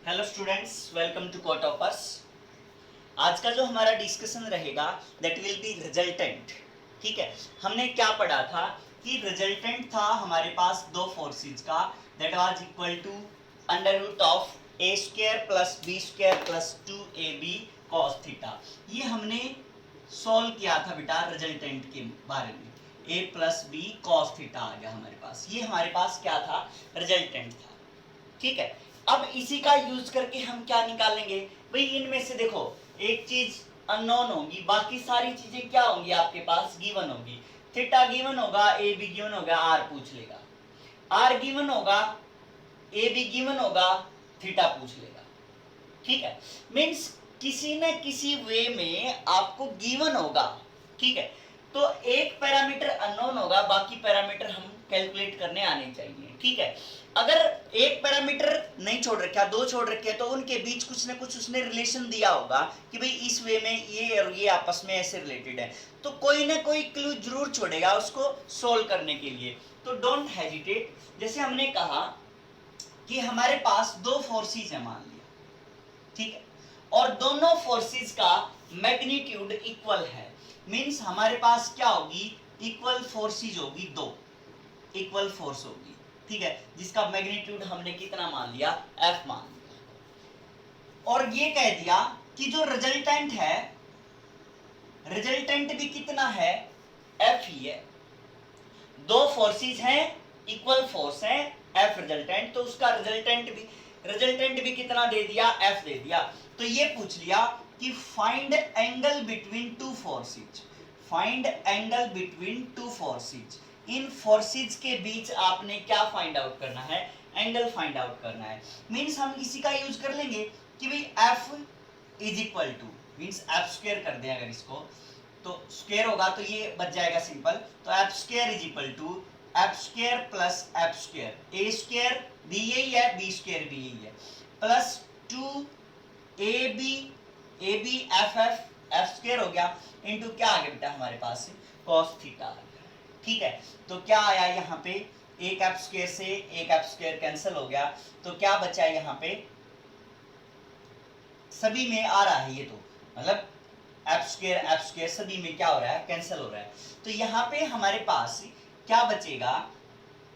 Hello students, welcome to कोटॉपर्स। आज का जो हमारा डिस्कशन रहेगा दैट विल बी रिजल्टेंट। ठीक है, हमने क्या पढ़ा था कि रिजल्टेंट था हमारे पास दो फोर्सेस का, that was equal to under root of A square plus B square plus 2ab cos theta. ये हमने सॉल्व किया था बेटा रिजल्टेंट के बारे में। a plus B cos theta आ गया हमारे पास, ये हमारे पास क्या था, रिजल्टेंट था। ठीक है, अब इसी का यूज करके हम क्या निकालेंगे भाई, इनमें से देखो एक चीज अननोन होगी, बाकी सारी चीजें क्या होंगी आपके पास, गिवन होगी। थीटा गिवन होगा, ए बी गिवन होगा, आर पूछ लेगा। आर गिवन होगा, ए बी गिवन होगा, थीटा पूछ लेगा। ठीक है, मीन्स किसी न किसी वे में आपको गिवन होगा। ठीक है, तो एक पैरामीटर अननोन होगा, बाकी पैरामीटर हम कैलकुलेट करने आने चाहिए। ठीक है, अगर एक पैरामीटर नहीं छोड़ रखा, दो छोड़ रखे तो उनके बीच कुछ ना कुछ उसने रिलेशन दिया होगा कि भाई इस वे में ये और ये आपस में ऐसे रिलेटेड है, तो कोई ना कोई क्लू जरूर छोड़ेगा उसको सोल्व करने के लिए। तो डोंट हेजिटेट। जैसे हमने कहा कि हमारे पास दो फोर्सेस है मान लिया, ठीक है, और दोनों फोर्सेस का मैग्नीट्यूड इक्वल है। मींस हमारे पास क्या होगी, इक्वल फोर्सेस होगी, दो इक्वल फोर्स होगी। ठीक है, जिसका मैग्नीट्यूड हमने कितना मान लिया, F मान लिया। और ये कह दिया कि जो रिजल्टेंट है, रिजल्टेंट भी कितना है, F ही है। दो फोर्सेस हैं, इक्वल फोर्स है, F रिजल्टेंट, तो उसका रिजल्टेंट भी कितना दे दिया, F दे दिया। तो ये पूछ लिया कि find angle between two forces, find angle between two forces. इन फोर्सेस के बीच आपने क्या फाइंड आउट करना है, एंगल फाइंड आउट करना है। मींस हम इसी का यूज कर लेंगे कि भाई F is equal to, means F square कर दें अगर इसको, तो स्क्वायर होगा तो ये बच जाएगा सिंपल। तो F square is equal to F square plus F square, a square भी यही है, बी स्क्वायर भी यही है, प्लस 2ab एफ स्क्वायर हो गया, इनटू क्या आ गया बेटा हमारे पास, cos थीटा आ गया। ठीक है, तो क्या आया यहाँ पे, एक एफ स्क्वायर से एक एफ स्क्वायर कैंसिल हो गया, तो क्या बचा यहाँ पे, सभी में आ रहा है ये, तो मतलब एफ स्क्वायर सभी में क्या हो रहा है, कैंसिल हो रहा है। तो यहाँ पे हमारे पास क्या बचेगा,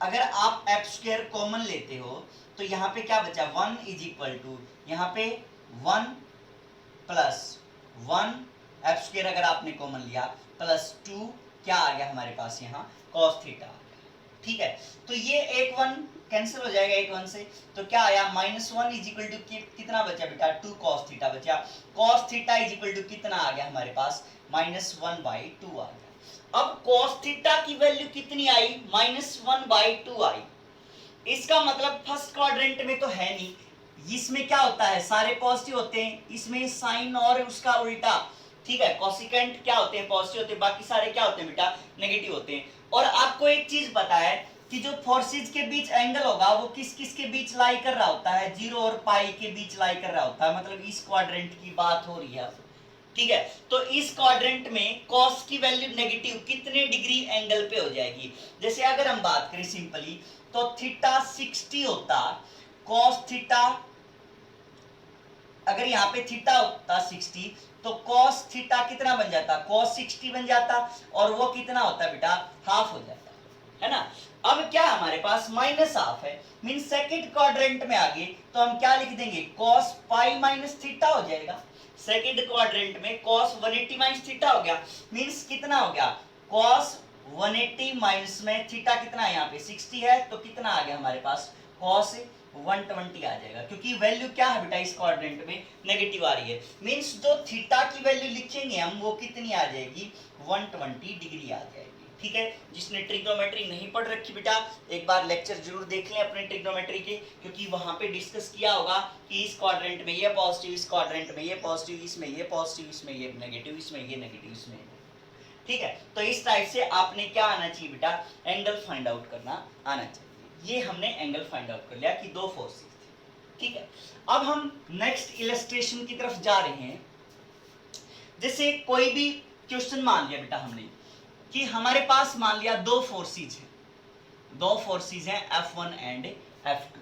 अगर आप एफ स्क्वायर कॉमन लेते हो तो यहाँ पे क्या बचा, 1 इज इक्वल टू, यहाँ पे 1 प्लस 1 एफ स्क्वायर अगर आपने कॉमन लिया, प्लस 2 क्या आ गया हमारे पास यहाँ, cos थीटा। ठीक है, तो ये एक 1 कैंसिल हो जाएगा एक 1 से, तो क्या आया, -1 इज इक्वल टू कितना बचा बेटा, 2 cos थीटा बचा। cos theta is equal to कितना आ गया हमारे पास, -1/2 आ गया। अब cos थीटा की वैल्यू कितनी आई, -1/2 आई। इसका मतलब फर्स्ट क्वाड्रेंट में तो है नहीं, इसमें क्या होता है, सारे पॉजिटिव होते हैं, इसमें साइन और उसका उल्टा। ठीक है, कोसिकेंट क्या होते हैं, पॉजिटिव होते हैं, बाकी सारे क्या होते हैं बेटा, नेगेटिव होते हैं। और आपको एक चीज पता है कि जो फोर्सेस के बीच एंगल होगा वो किस किस के बीच लाई कर रहा होता है, 0 और पाई के बीच लाई कर रहा होता है, मतलब इस क्वाड्रेंट की बात हो रही है। ठीक है, तो इस क्वाड्रेंट में cos की वैल्यू नेगेटिव कितने डिग्री एंगल पे हो जाएगी। जैसे अगर हम बात करें सिंपली, तो थीटा 60 होता, cos थीटा अगर यहाँ पे थीटा होता 60, तो cos थीटा कितना बन जाता, cos 60 बन जाता, और वो कितना होता बेटा, हाफ हो जाता है ना। अब क्या हमारे पास माइनस हाफ है, मीन सेकंड क्वाड्रेंट में आ गए तो हम क्या लिख देंगे, cos पाई माइनस थीटा हो जाएगा। सेकंड क्वाड्रेंट में cos 180 माइनस थीटा हो गया, मींस कितना हो गया, cos 180 माइनस में थीटा कितना है, यहाँ पे 60 है, तो कितना आ गया हमारे पास, cos 120 आ जाएगा, क्योंकि वैल्यू क्या है बेटा इस क्वाड्रेंट में, नेगेटिव आ रही है। मींस जो थीटा की वैल्यू लिखेंगे हम, वो कितनी आ जाएगी, 120 डिग्री आ जाएगी। ठीक है, जिसने ट्रिग्नोमेट्री नहीं पढ़ रखी बेटा, एक बार लेक्चर जरूर देख लें अपने ट्रिग्नोमेट्री के, क्योंकि वहां पे डिस्कस किया होगा कि इस क्वाड्रेंट में ये पॉजिटिव, इस क्वाड्रेंट में ये पॉजिटिव, इसमें ये पॉजिटिव, इसमें ये नेगेटिव, इसमें ये नेगेटिव, इसमें। ठीक है, तो इस टाइप से आपने क्या आना चाहिए बेटा, एंगल फाइंड आउट करना आना चाहिए। ये हमने एंगल फाइंड आउट कर लिया कि दो फोर्सेस थे। ठीक है, अब हम नेक्स्ट इलस्ट्रेशन की तरफ जा रहे हैं। जैसे कोई भी क्वेश्चन मान लिया बेटा हमने कि हमारे पास मान लिया दो फोर्सेस हैं, दो फोर्सेस हैं F1 एंड F2।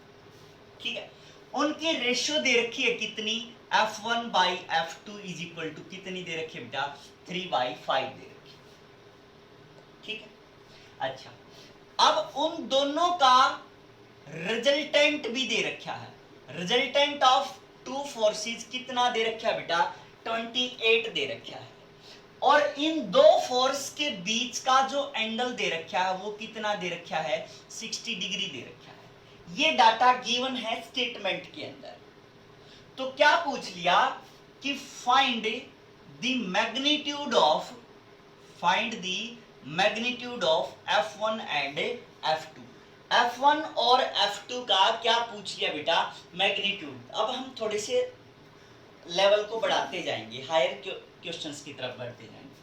ठीक है, उनकी रेशियो दे रखी है कितनी, F1 by F2 is equal to कितनी दे रखी है बेटा, 3/5 दे रखी है। ठीक है, अच्छा अब उन दोनों का रिजल्टेंट भी दे रखा है। रिजल्टेंट ऑफ टू फोर्सेस कितना दे रखा है बेटा, 28 दे रखा है। और इन दो फोर्स के बीच का जो एंगल दे रखा है वो कितना दे रखा है, 60 डिग्री दे रखा है। ये डाटा गिवन है स्टेटमेंट के अंदर। तो क्या पूछ लिया कि find the magnitude of F1 and F2। F1 और F2 का क्या पूछ लिया बेटा, मैग्नीट्यूड। अब हम थोड़े से लेवल को बढ़ाते जाएंगे, हायर क्वेश्चंस की तरफ बढ़ते जाएंगे।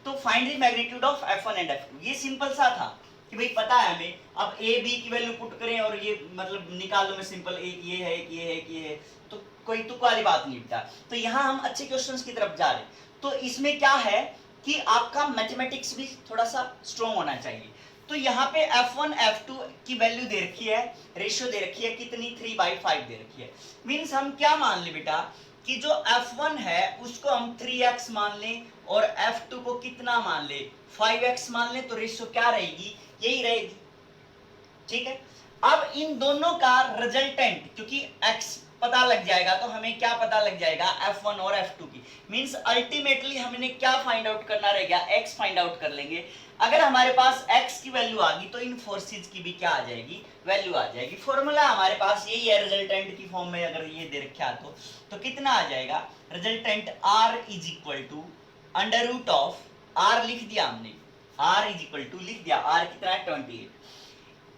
तो find the magnitude of F1 and F2, ये सिंपल सा था कि भाई पता है हमें, अब A B की वैल्यू पुट करें और ये मतलब निकाल लो, मैं सिंपल एक ये है एक ये है एक ये है, तो कोई तुक्का वाली बात नहीं बेटा। तो यहाँ हम अच्छे क्वेश्चंस की तरफ जा रहे हैं। तो इसमें क्या है कि आपका मैथमेटिक्स भी थोड़ा सा स्ट्रॉन्ग होना चाहिए। तो यहाँ पे F1 F2 की वैल्यू दे रखी है, रेशियो दे रखी है कितनी, 3/5 दे रखी है। मीन्स हम क्या मान ले बेटा कि जो F1 है उसको हम 3x मान लें और F2 को कितना मान ले, 5x मान लें, तो रेशियो क्या रहेगी, यही रहेगी। ठीक है, अब इन दोनों का रिजल्टेंट, क्योंकि x पता लग जाएगा तो हमें क्या पता लग जाएगा, F1 और F2 की। मींस अल्टीमेटली हमने क्या फाइंड आउट करना रहेगा, x फाइंड आउट कर लेंगे। अगर हमारे पास x की वैल्यू आ गई तो इन फोर्सेज की भी क्या आ जाएगी, वैल्यू आ जाएगी। फॉर्मूला हमारे पास यही है, रिजल्टेंट की फॉर्म में अगर ये दे रखा तो कितना आ जाएगा, resultant R is equal to under root of, R लिख दिया हमने, R इज इक्वल टू लिख दिया, R कितना है 28,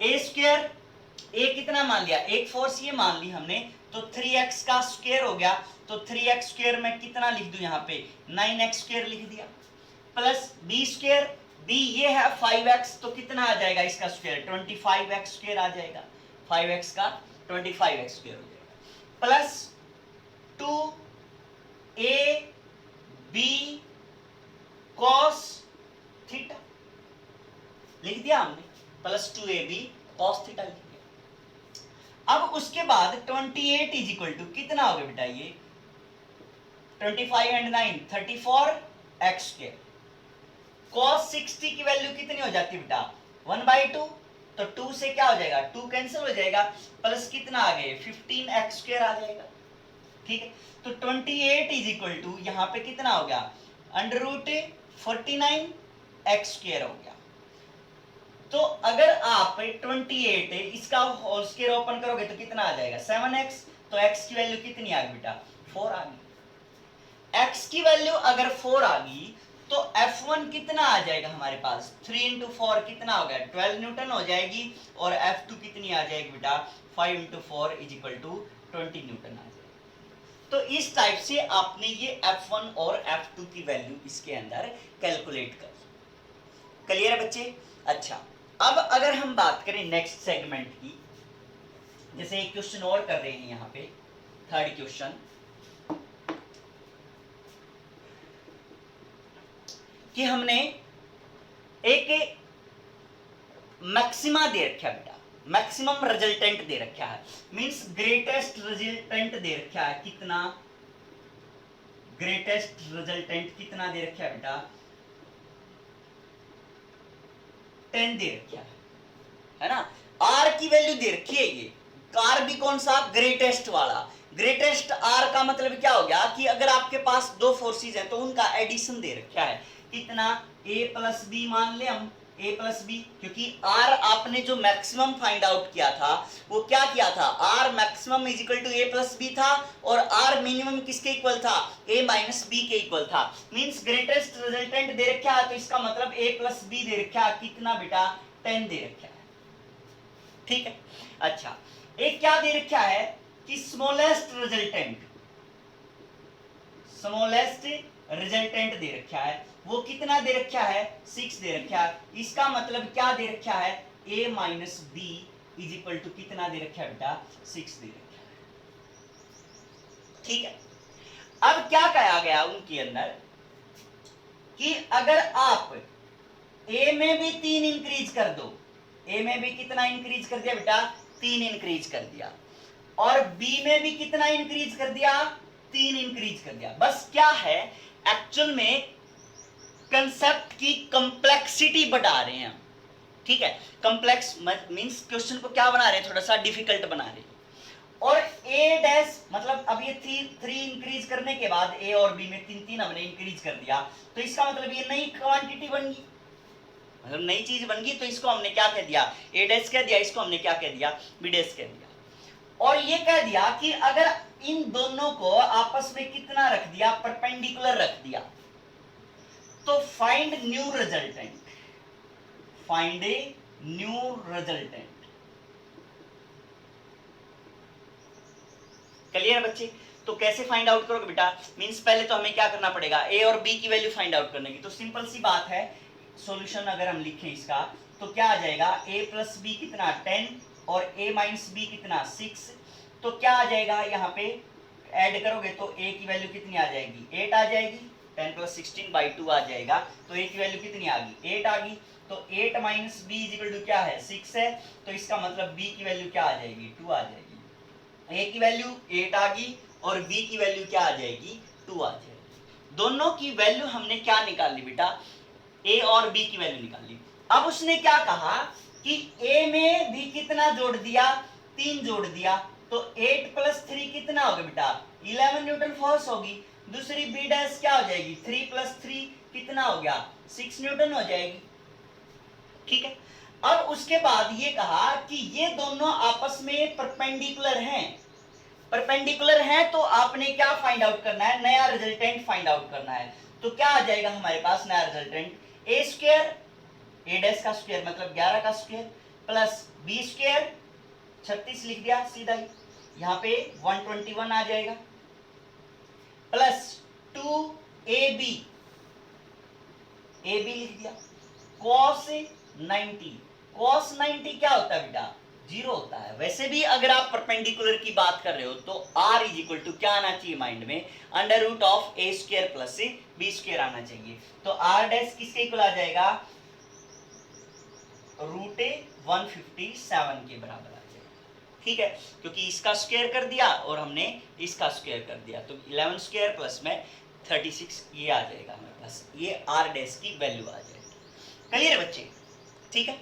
a स्क्वायर, a कितना मान लिया, एक फोर्स ये मान ली हमने, तो 3x का स्क्वायर हो गया, तो 3x स्क्वायर में कितना लिख दूं यहाँ पे, 9x स्क्वायर लिख दिया, प्लस b स्क्वायर, b ये है 5x, तो कितना आ जाएगा इसका स्क्वायर, 25x स्क्वायर आ जाएगा, 5x का 25x स्क्वायर हो जाएगा, प्लस 2ab cos थीटा लिख दिया हमने, प्लस 2ab cos थीटा लिख दिया। अब उसके बाद 28 इज इक्वल टू कितना हो गया बेटा, ये 25 एंड 9 34x स्क्वायर, cos 60 की वैल्यू कितनी हो जाती है बेटा, 1/2, तो 2 से क्या हो जाएगा, 2 कैंसिल हो जाएगा, प्लस कितना आ गए 15x स्क्वायर आ जाएगा। ठीक है, तो 28 इज इक्वल टू यहाँ पे कितना हो गया, अंडर रूट 49x स्क्वायर हो गया। तो अगर आप 28 इसका होल स्क्वायर ओपन करोगे तो कितना आ जाएगा, 7x, तो x की वैल्यू कितनी आ गई बेटा, 4 आ गई। x की वैल्यू अगर 4 आ गई तो F1 कितना आ जाएगा हमारे पास, 3 इंटू 4 कितना हो गया, 12 न्यूटन हो जाएगी, और F2 कितनी आ जाएगी बेटा, 5 into 4 is equal to 20 newton आ जाएगी। तो इस टाइप से आपने ये F1 और F2 की वैल्यू इसके अंदर कैलकुलेट कर। क्लियर है बच्चे? अच्छा, अब अगर हम बात करें नेक्स्ट सेगमेंट की, जैसे एक क्वेश्चन और कर रहे हैं यहाँ पे, थर्ड क्वेश्चन, कि हमने एक मैक्सिमा दे रखा है बेटा, मैक्सिमम रिजल्टेंट दे रखा है, मींस ग्रेटेस्ट रिजल्टेंट दे रखा है, कितना, ग्रेटेस्ट रिजल्टेंट कितना दे रखा है बेटा, 10 दे रखा है ना। R की वैल्यू दे रखी है, ये R भी कौन सा, ग्रेटेस्ट वाला। ग्रेटेस्ट R का मतलब क्या हो गया कि अगर आपके पास दो फोर्सेस हैं तो उनका एडिशन दे रखा है, कितना, a प्लस बी मान ले हम, a प्लस बी, क्योंकि R आपने जो मैक्सिमम फाइंड आउट किया था वो क्या किया था, R maximum is equal to a plus B था, और R मिनिमम किसके इक्वल था, a माइनस बी के इक्वल था। मींस ग्रेटेस्ट रिजल्टेंट दे रखा है तो इसका मतलब a प्लस बी दे रखा है, कितना बेटा, 10 दे रखा है। ठीक है, अच्छा एक क्या दे रखा है कि स्मॉलेस्ट रिजल्टेंट दे रखा है, वो कितना दे रखा है, 6 दे रखा है। इसका मतलब क्या दे रखा है, a minus B is equal to कितना दे रखा है बेटा, 6 दे रखा है। ठीक है, अब क्या कहा गया उनके अंदर कि अगर आप a में भी 3 इंक्रीज कर दो, a में भी कितना इंक्रीज कर दिया बेटा, 3 इंक्रीज कर दिया, और बी में भी कितना इंक्रीज कर दिया, 3 इंक्रीज कर दिया। बस क्या है, एक्चुअल में कंसेप्ट की कंप्लेक्सिटी बढ़ा रहे हैं, ठीक है। कंप्लेक्स मींस क्वेश्चन को क्या बना रहे हैं, थोड़ा सा डिफिकल्ट बना रहे हैं। और ए डैश मतलब अब ये 3 इंक्रीज करने के बाद ए और बी में 3 हमने इंक्रीज कर दिया, तो इसका मतलब ये नई क्वांटिटी बन गई, मतलब नई चीज बन गई। तो इसको हमने क्या कह दिया, ए डैश कह दिया, इसको हमने क्या कह दिया, बी डैश कह दिया। और ये कह दिया कि अगर इन दोनों को आपस में कितना रख दिया, परपेंडिकुलर रख दिया, तो find new resultant, find a new resultant. Clear बच्चे? तो कैसे फाइंड आउट करोगे बेटा, मींस पहले तो हमें क्या करना पड़ेगा, ए और बी की वैल्यू फाइंड आउट करने की। तो सिंपल सी बात है, सॉल्यूशन अगर हम लिखें इसका तो क्या आ जाएगा, a प्लस बी कितना 10 और a माइनस बी कितना 6। तो क्या आ जाएगा, यहाँ पे ऐड करोगे तो a की वैल्यू कितनी आ जाएगी, 8 आ जाएगी। 10 प्लस 16/2 आ जाएगा, तो a की वैल्यू कितनी आ गई, 8 आ गई। तो 8 माइनस बी इक्वल टू क्या है, 6 है। तो इसका मतलब b की वैल्यू क्या आ जाएगी, 2 आ जाएगी। a की वैल्यू 8 आ गई और b की वैल्यू क्या आ जाएगी, 2 आ जाएगी। दोनों की वैल्यू हमने क्या निकाल ली बेटा, a और b की वैल्यू निकाल ली। अब उसने क्या कहा कि a में भी कितना जोड़ दिया, 3 जोड़ दिया। तो 8 प्लस 3 कितना होगा बेटा, 11 न्यूटन फोर्स होगी। दूसरी b डैश क्या हो जाएगी, 3 प्लस 3 कितना हो गया, 6 न्यूटन हो जाएगी, ठीक है। अब उसके बाद ये कहा कि ये दोनों आपस में परपेंडिकुलर हैं, परपेंडिकुलर हैं, तो आपने क्या फाइंड आउट करना है, नया रिजल्टेंट फाइंड आउट करना है। तो क्या आ जाएगा हमारे पास नया रिजल्टेंट, ए स्क्वायर, ए डैश का स्क्वायर मतलब 11 का स्क्वायर, प्लस बी स्क्वायर 36 लिख दिया सीधा ही, यहाँ पे 121 आ जाएगा, प्लस 2ab, ए बी लिख दिया, cos 90, cos 90 क्या होता है बेटा, 0 होता है। वैसे भी अगर आप परपेंडिकुलर की बात कर रहे हो तो r इज इक्वल टू क्या आना चाहिए माइंड में, under root of A square plus B square आना चाहिए। तो r डैश किसके इक्वल आ जाएगा, रूट 157 के बराबर आ जाएगा, ठीक है। क्योंकि इसका स्क्वायर कर दिया और हमने इसका स्क्वायर कर दिया, तो 11 स्क्वायर प्लस में 36 ये आ जाएगा हमारे पास, ये r डैश की वैल्यू आ जाएगी। क्लियर बच्चे, ठीक है।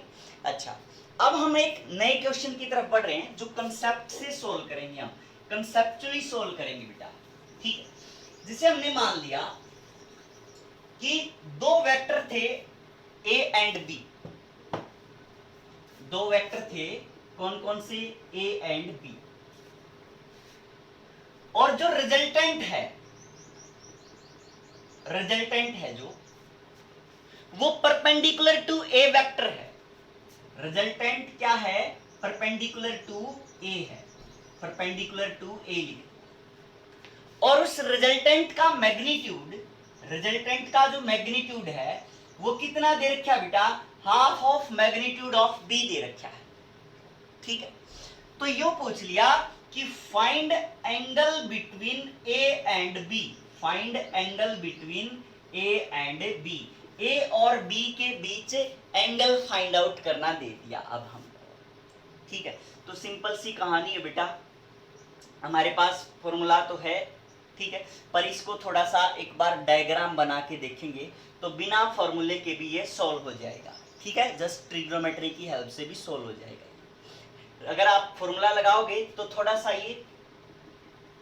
अच्छा, अब हम एक नए क्वेश्चन की तरफ बढ़ रहे हैं जो कंसेप्ट से सोल्व करेंगे, हम कंसेप्चुअली सोल्व करेंगे बेटा, ठीक है। जिसे हमने मान लिया कि दो वेक्टर थे a एंड b, दो वेक्टर थे, कौन कौन से, a एंड b, और जो रिजल्टेंट है जो वो परपेंडिकुलर टू ए वेक्टर है। रिजल्टेंट क्या है, परपेंडिकुलर टू ए है, परपेंडिकुलर टू ए लिखे। और उस रिजल्टेंट का मैग्नीट्यूड, रिजल्टेंट का जो मैग्नीट्यूड है वो कितना दे रखा है बेटा, half of magnitude of B दे रखा है, ठीक है। तो यो पूछ लिया कि find angle between A and B, find angle between A and B, A और बी के बीच एंगल फाइंड आउट करना दे दिया अब हम, ठीक है। तो सिंपल सी कहानी है बेटा, हमारे पास फॉर्मूला तो है, ठीक है, पर इसको थोड़ा सा एक बार डायग्राम बना के देखेंगे तो बिना फॉर्मूले के भी ये सॉल्व हो जाएगा, ठीक है। जस्ट ट्रिग्नोमेट्री की हेल्प से भी सॉल्व हो जाएगा। अगर आप फॉर्मूला लगाओगे तो थोड़ा सा ये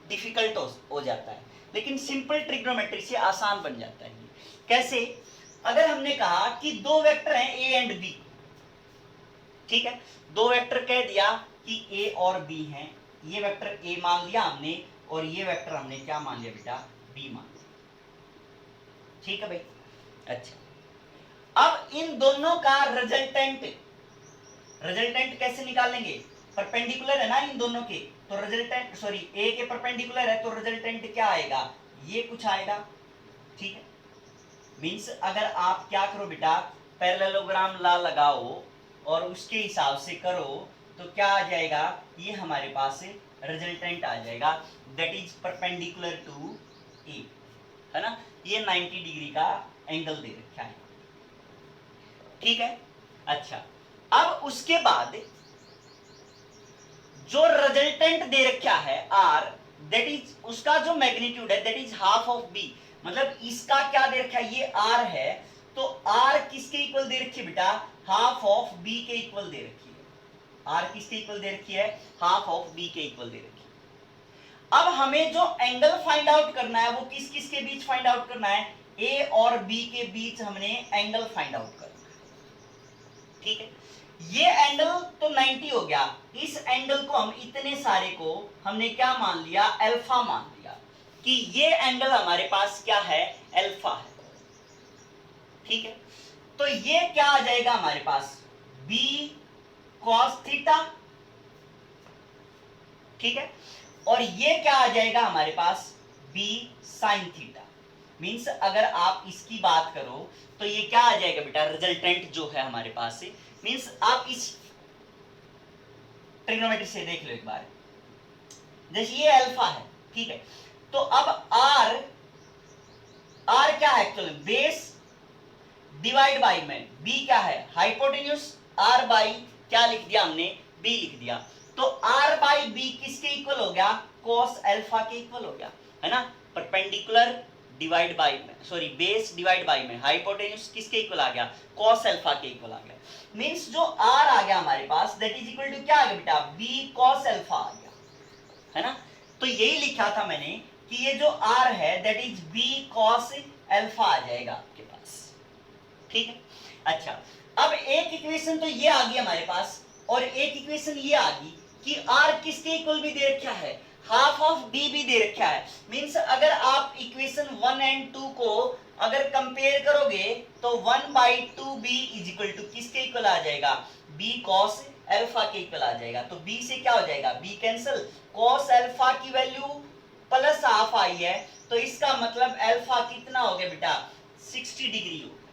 डिफिकल्ट हो जाता है, लेकिन सिंपल ट्रिग्नोमेट्री से आसान बन जाता है। कैसे, अगर हमने कहा कि दो वेक्टर हैं ए एंड बी, ठीक है, दो वेक्टर कह दिया कि ए और बी हैं, ये वेक्टर ए मान लिया हमने और ये वेक्टर हमने क्या मान लिया बेटा, बी मान लिया, ठीक है भाई। अच्छा, अब इन दोनों का रिजल्टेंट, रिजल्टेंट कैसे निकालेंगे, परपेंडिकुलर है ना इन दोनों के, तो रिजल्टेंट सॉरी ए के परपेंडिकुलर है तो रिजल्टेंट क्या आएगा, ये कुछ आएगा, ठीक है। मीन्स अगर आप क्या करो बेटा, पैरेललोग्राम ला लगाओ और उसके हिसाब से करो तो क्या आ जाएगा, ये हमारे पास रिजल्टेंट आ जाएगा, दैट इज परपेंडिकुलर टू ए, है ना। ये 90 डिग्री का एंगल दे रखा है, ठीक है। अच्छा, अब उसके बाद जो रिजल्टेंट दे रखा है r, दैट इज उसका जो मैग्नीट्यूड है that is half of b, मतलब इसका क्या दे रखा है, ये r है, तो r किसके इक्वल दे रखी है बेटा, हाफ ऑफ b के इक्वल दे रखी है। r किसके इक्वल दे रखी है, हाफ ऑफ b के इक्वल दे रखी है। अब हमें जो एंगल फाइंड आउट करना है वो किस किस के बीच फाइंड आउट करना है, a और b के बीच हमने एंगल फाइंड आउट करना है। ठीक है, ये एंगल तो 90 हो गया, इस एंगल को हम इतने सारे को हमने क्या मान लिया, अल्फा मान लिया, कि ये एंगल हमारे पास क्या है, अल्फा है। ठीक है, तो ये क्या आ जाएगा हमारे पास, b cos थीटा। ठीक है, और ये क्या आ जाएगा हमारे पास, b sin थीटा। मींस अगर आप इसकी बात करो तो ये क्या आ जाएगा बेटा, रिजल्टेंट जो है हमारे पास से, मींस आप इस ट्रिग्नोमेट्री से देख लो एक बार, जैसे ये अल्फा है। ठीक है, तो अब r क्या है एक्चुअली, बेस डिवाइड बाई में, b क्या है, हाइपोटेन्यूज, r बाई क्या लिख दिया हमने, b लिख दिया, तो r बाई b किसके इक्वल हो गया, cos अल्फा के इक्वल हो गया, है ना। परपेंडिकुलर डिवाइड बाई में, सॉरी बेस डिवाइड बाई में, हाइपोटेन्यूज किसके इक्वल आ गया, cos अल्फा के इक्वल आ गया। मींस जो r आ गया हमारे पास दैट इज इक्वल टू क्या आ गया बेटा, b cos अल्फा आ गया, है ना। तो यही लिखा था मैंने कि ये जो r है that is b cos alpha आ जाएगा आपके पास। ठीक है, अच्छा अब एक इक्वेशन तो ये आ गई हमारे पास, और एक इक्वेशन ये आ गई कि r किसके इक्वल भी दे रखा है, हाफ ऑफ b भी दे रखा है। मींस अगर आप इक्वेशन 1 एंड 2 को अगर कंपेयर करोगे तो 1/2b इज इक्वल टू किसके इक्वल आ जाएगा, b cos अल्फा के इक्वल आ जाएगा। तो b से क्या हो जाएगा, b कैंसिल, cos अल्फा की वैल्यू प्लस हाफ आई है, तो इसका मतलब अल्फा कितना हो गया बेटा, 60 डिग्री होगी।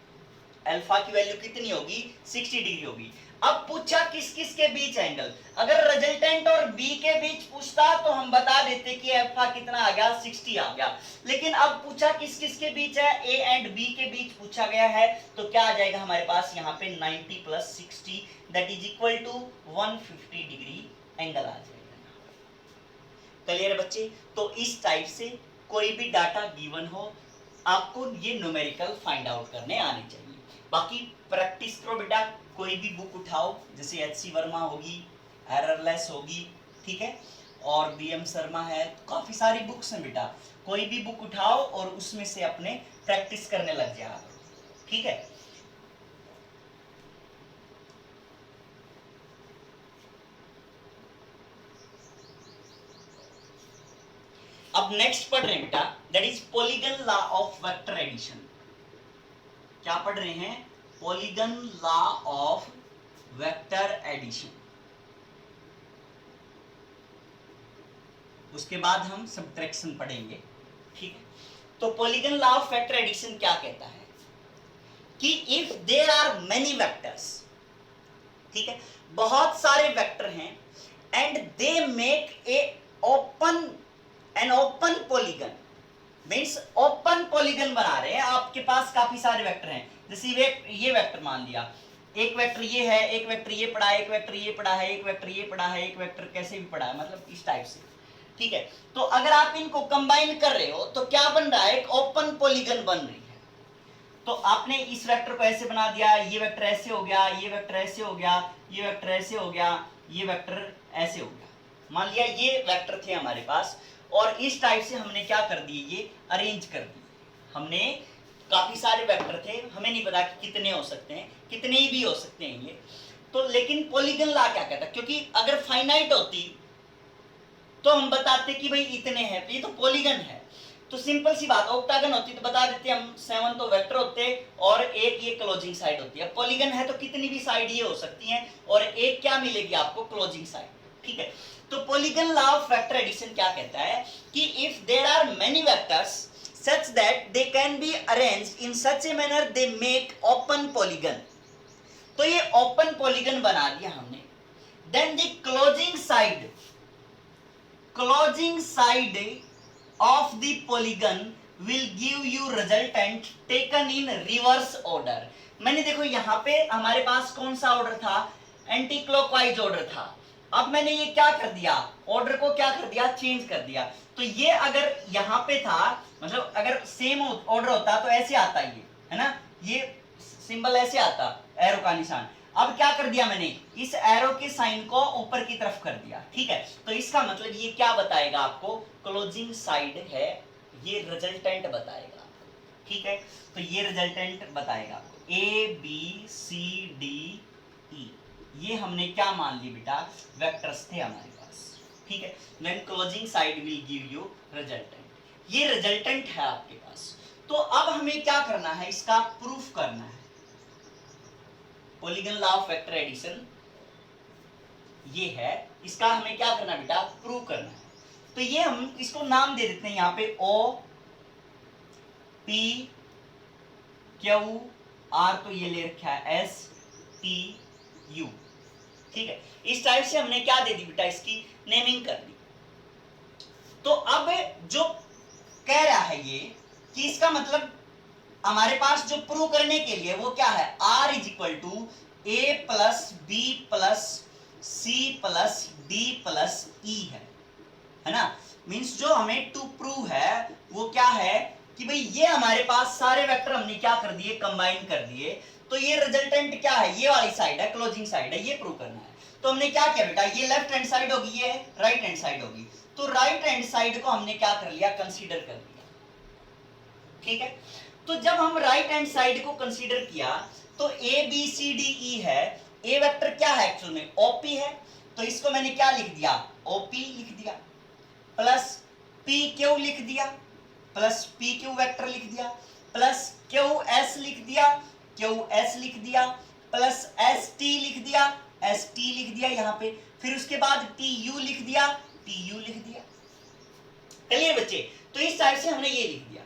अल्फा की वैल्यू कितनी होगी, 60 डिग्री होगी। अब पूछा किस किस के बीच एंगल, अगर रिजल्टेंट और b के बीच पूछता तो हम बता देते कि अल्फा कितना आ गया, 60 आ गया। लेकिन अब पूछा किस किस के बीच है, a एंड b के बीच पूछा गया है, तो क्या आ जाएगा हमारे पास यहाँ पे 90 plus 60 that is equal to 150 degree angle आ जाएगा। क्लियर है बच्चे। तो इस टाइप से कोई भी डाटा गिवन हो आपको ये न्यूमेरिकल फाइंड आउट करने आने चाहिए। बाकी प्रैक्टिस करो बेटा, कोई भी बुक उठाओ, जैसे एच.सी. वर्मा होगी, एररलेस होगी, ठीक है, और बी.एम. शर्मा है, काफी सारी बुक्स हैं बेटा, कोई भी बुक उठाओ और उसमें से अपने प्रैक्टिस करने लग जाओ। ठीक है, अब नेक्स्ट पढ़ रहे हैं बेटा, that is polygon law of vector addition. क्या पढ़ रहे हैं, polygon law of vector addition. उसके बाद हम सबट्रैक्शन पढ़ेंगे। ठीक है, तो polygon law of vector addition क्या कहता है कि if there are many vectors, ठीक है, बहुत सारे वेक्टर हैं, and they make a open an open polygon, means open polygon बना रहे हैं, आपके पास काफी सारे वेक्टर हैं, जैसे ये वेक्टर मान लिया, एक वेक्टर ये है, एक वेक्टर ये पड़ा है, एक वेक्टर ये पड़ा है, एक वेक्टर ये पड़ा है, एक वेक्टर कैसे भी पड़ा है, मतलब इस टाइप से। ठीक है, तो अगर आप इनको कंबाइन कर रहे हो तो क्या बन रहा है, एक ओपन पॉलीगन बन रही है। तो आपने इस वेक्टर को ऐसे बना दिया, ये वेक्टर ऐसे हो गया, ये वेक्टर ऐसे हो गया, ये वेक्टर ऐसे हो गया, ये वेक्टर ऐसे हो गया। मान लिया ये वेक्टर थे हमारे पास, और इस टाइप से हमने क्या कर दिए, ये अरेंज कर दिए। हमने काफी सारे वेक्टर थे, हमें नहीं पता कि कितने हो सकते हैं, कितने ही भी हो सकते हैं ये तो, लेकिन पॉलीगन लॉ क्या कहता है, क्योंकि अगर फाइनाइट होती तो हम बताते कि भाई इतने हैं, तो ये तो पॉलीगन है, तो सिंपल सी बात, ऑक्टागन होती तो बता देते हम 7 तो वेक्टर होते और एक ये क्लोजिंग साइड होती है। पॉलीगन है तो कितनी भी साइड ये हो सकती हैं और एक क्या मिलेगी आपको, क्लोजिंग साइड। ठीक है, तो polygon law of vector addition क्या कहता है कि if there are many vectors such that they can be arranged in such a manner they make open polygon, तो ये ओपन पॉलीगन बना दिया हमने, then the closing side of the polygon will give you resultant taken in reverse order। मैंने देखो यहाँ पे हमारे पास कौन सा ऑर्डर था, एंटी क्लॉकवाइज ऑर्डर था। अब मैंने ये क्या कर दिया, ऑर्डर को क्या कर दिया, चेंज कर दिया। तो ये अगर यहाँ पे था, मतलब अगर सेम ऑर्डर होता तो ऐसे आता ये, है ना, ये सिंबल ऐसे आता, एरो का निशान। अब क्या कर दिया मैंने, इस एरो के साइन को ऊपर की तरफ कर दिया, ठीक है। तो इसका मतलब ये क्या बताएगा आपको, क्लोजिंग साइड है, ये रिजल्टेंट बताएगा, ठीक है। तो ये रिजल्टेंट बताएगा आपको, A B C D E, ये हमने क्या मान ली बेटा, वेक्टर्स थे हमारे पास, ठीक है। Then closing side will give you resultant, ये रिजल्टेंट है आपके पास। तो अब हमें क्या करना है, इसका प्रूफ करना है। Polygon law of vector addition ये है, इसका हमें क्या करना है बेटा, प्रूव करना है। तो ये हम इसको नाम दे देते हैं यहाँ पे ओ पी क्यू आर, तो ये ले रखा है एस टी यू, ठीक है। इस टाइप से हमने क्या दे दी बेटा, इसकी नेमिंग कर दी। तो अब जो कह रहा है ये कि इसका मतलब हमारे पास जो प्रूव करने के लिए वो क्या है, R is equal to A plus B plus C plus D plus E है ना। मीन्स जो हमें टू प्रूव है वो क्या है कि भाई ये हमारे पास सारे वेक्टर हमने क्या कर दिए, कंबाइन कर दिए। तो ये रिजल्टेंट क्या है, ये वाली साइड है, क्लोजिंग साइड है, ये प्रूव करना है। तो हमने क्या किया बेटा, ये लेफ्ट हैंड साइड होगी, ये राइट हैंड साइड होगी। तो राइट हैंड साइड को हमने क्या कर लिया, कंसीडर कर लिया, ठीक है। तो जब हम राइट हैंड साइड को कंसीडर किया तो A B C D E है, ए वेक्टर क्या है एक्चुअल में, ओपी है। तो इसको मैंने क्या लिख दिया, ओपी लिख दिया, प्लस पी क्यू लिख दिया, प्लस पी क्यू वेक्टर लिख दिया, प्लस क्यू एस लिख दिया, क्यू एस लिख दिया, प्लस एस टी लिख दिया, एस टी लिख दिया यहाँ पे, फिर उसके बाद टी यू लिख दिया, टी यू लिख दिया। क्लियर बच्चे, तो इस टाइप से हमने ये लिख दिया।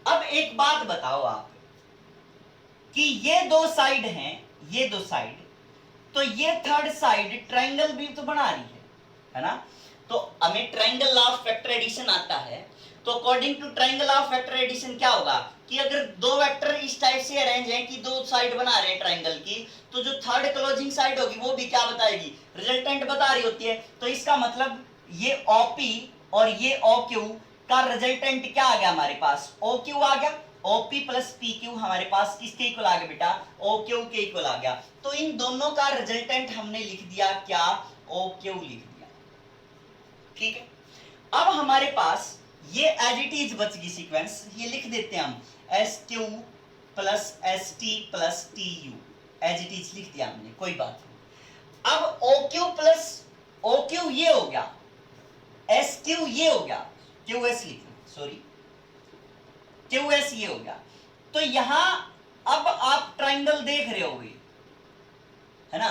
अब एक बात बताओ आप कि ये दो साइड हैं, ये दो साइड, तो ये थर्ड साइड ट्रायंगल भी तो बना रही है ना। तो हमें triangle law of vector addition आता है। तो according to triangle law of vector addition क्या होगा कि अगर दो वेक्टर इस टाइप से अरेंज हैं कि दो साइड बना रहे हैं ट्रायंगल की, तो जो थर्ड क्लोजिंग साइड होगी वो भी क्या बताएगी, रिजल्टेंट बता रही होती है। तो इसका मतलब ये OP और ये OQ का रिजल्टेंट क्या आ गया हमारे पास, OQ आ गया। OP प्लस PQ हमारे पास किसके इक्वल आ गया बेटा, OQ के इक्वल आ गया। तो इन दोनों का रिजल्टेंट हमने लिख दिया क्या, OQ लिख दिया, ठीक है। अब हमारे पास ये एज इट इज बच गई सीक्वेंस, ये लिख देते हैं हम SQ plus ST plus TU, as it is लिख दिया हमने, कोई बात नहीं। अब OQ प्लस OQ ये हो गया, SQ ये हो गया, QS लिखना, सॉरी QS ये हो गया। तो यहां अब आप ट्रायंगल देख रहे होगे, है ना।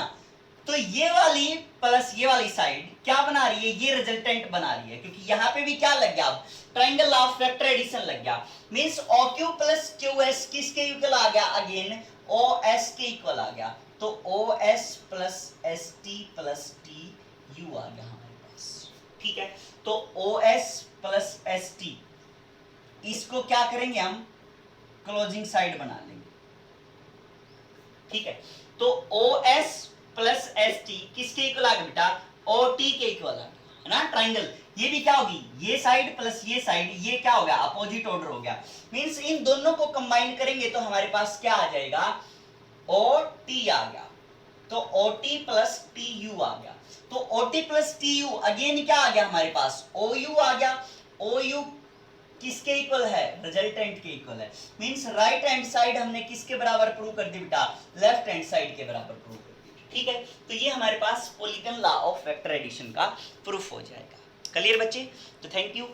तो ये वाली प्लस ये वाली साइड क्या बना रही है, ये रिजल्टेंट बना रही है, क्योंकि यहां पे भी क्या लग गया, अब ट्रायंगल ऑफ वेक्टर एडिशन लग गया। मींस OQ प्लस QS किसके इक्वल आ गया, अगेन OS के इक्वल आ गया। तो OS plus ST plus TU आ गया हमारे पास, ठीक है। तो OS प्लस ST इसको क्या करेंगे हम, क्लोजिंग साइड बना लेंगे, ठीक है। तो OS प्लस ST किसके इक्वल आ गया बेटा, OT के इक्वल आ गया, है ना। ट्रायंगल ये भी क्या होगी, ये साइड प्लस ये साइड, ये क्या हो गया, अपोजिट ऑर्डर हो गया। मींस इन दोनों को कंबाइन करेंगे तो हमारे पास क्या आ जाएगा, OT आ गया। तो OT प्लस TU आ गया। तो OT प्लस TU अगेन क्या आ गया हमारे पास, OU आ गया। OU किसके इक्वल है, रिजल्टेंट के इक्वल है। मींस राइट हैंड साइड हमने किसके बराबर प्रूव कर दी बेटा, लेफ्ट हैंड साइड के बराबर प्रूव कर दी, ठीक है। तो ये हमारे पास polygon law of vector addition का प्रूफ हो जाएगा। क्लियर बच्चे, तो थैंक यू।